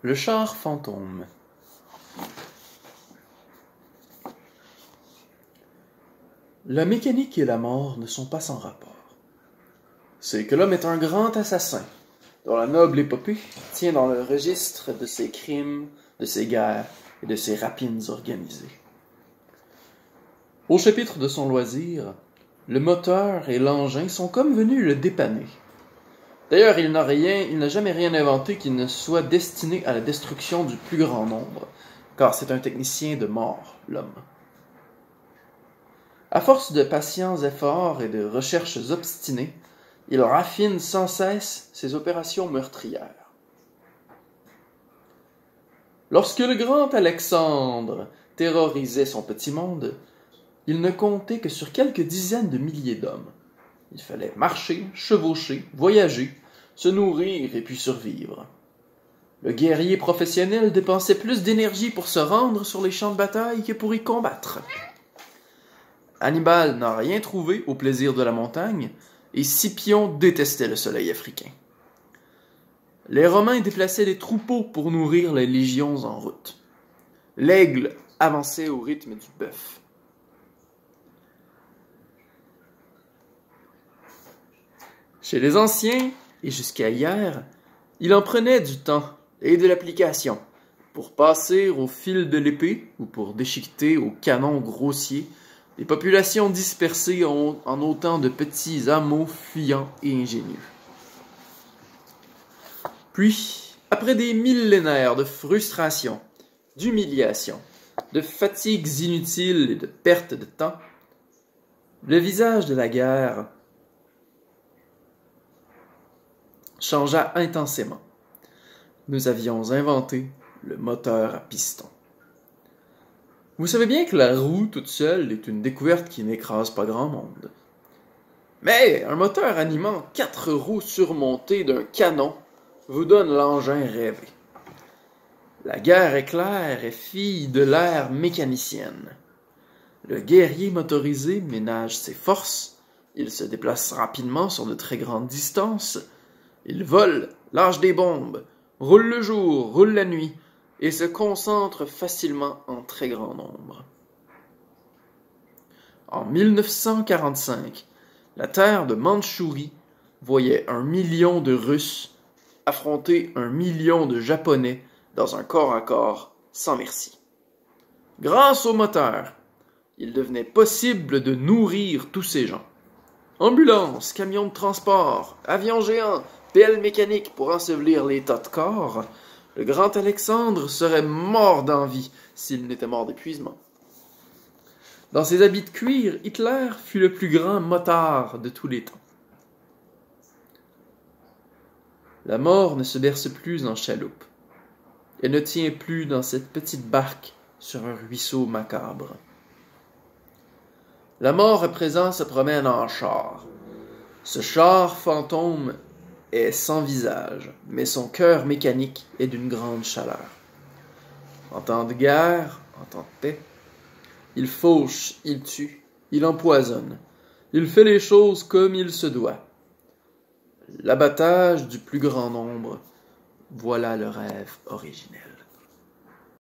Le char fantôme. La mécanique et la mort ne sont pas sans rapport. C'est que l'homme est un grand assassin, dont la noble épopée tient dans le registre de ses crimes, de ses guerres et de ses rapines organisées. Au chapitre de son loisir, le moteur et l'engin sont comme venus le dépanner. D'ailleurs, il n'a jamais rien inventé qui ne soit destiné à la destruction du plus grand nombre, car c'est un technicien de mort, l'homme. À force de patients efforts et de recherches obstinées, il raffine sans cesse ses opérations meurtrières. Lorsque le grand Alexandre terrorisait son petit monde, il ne comptait que sur quelques dizaines de milliers d'hommes. Il fallait marcher, chevaucher, voyager, se nourrir et puis survivre. Le guerrier professionnel dépensait plus d'énergie pour se rendre sur les champs de bataille que pour y combattre. Hannibal n'a rien trouvé au plaisir de la montagne, et Scipion détestait le soleil africain. Les Romains déplaçaient des troupeaux pour nourrir les légions en route. L'aigle avançait au rythme du bœuf. Chez les anciens, et jusqu'à hier, il en prenait du temps et de l'application pour passer au fil de l'épée ou pour déchiqueter au canon grossier les populations dispersées en autant de petits hameaux fuyants et ingénieux. Puis, après des millénaires de frustration, d'humiliation, de fatigues inutiles et de pertes de temps, le visage de la guerre changea intensément. Nous avions inventé le moteur à piston. Vous savez bien que la roue toute seule est une découverte qui n'écrase pas grand monde. Mais un moteur animant 4 roues surmontées d'un canon vous donne l'engin rêvé. La guerre éclair est fille de l'ère mécanicienne. Le guerrier motorisé ménage ses forces, il se déplace rapidement sur de très grandes distances, il vole, lâche des bombes, roule le jour, roule la nuit, et se concentre facilement en très grand nombre. En 1945, la terre de Mandchourie voyait 1 million de Russes affronter 1 million de Japonais dans un corps à corps sans merci. Grâce au moteur, il devenait possible de nourrir tous ces gens. Ambulances, camions de transport, avions géants, pelles mécaniques pour ensevelir les tas de corps, le grand Alexandre serait mort d'envie s'il n'était mort d'épuisement. Dans ses habits de cuir, Hitler fut le plus grand motard de tous les temps. La mort ne se berce plus en chaloupe. Elle ne tient plus dans cette petite barque sur un ruisseau macabre. La mort à présent se promène en char. Ce char fantôme est sans visage, mais son cœur mécanique est d'une grande chaleur. En temps de guerre, en temps de paix, il fauche, il tue, il empoisonne, il fait les choses comme il se doit. L'abattage du plus grand nombre, voilà le rêve originel.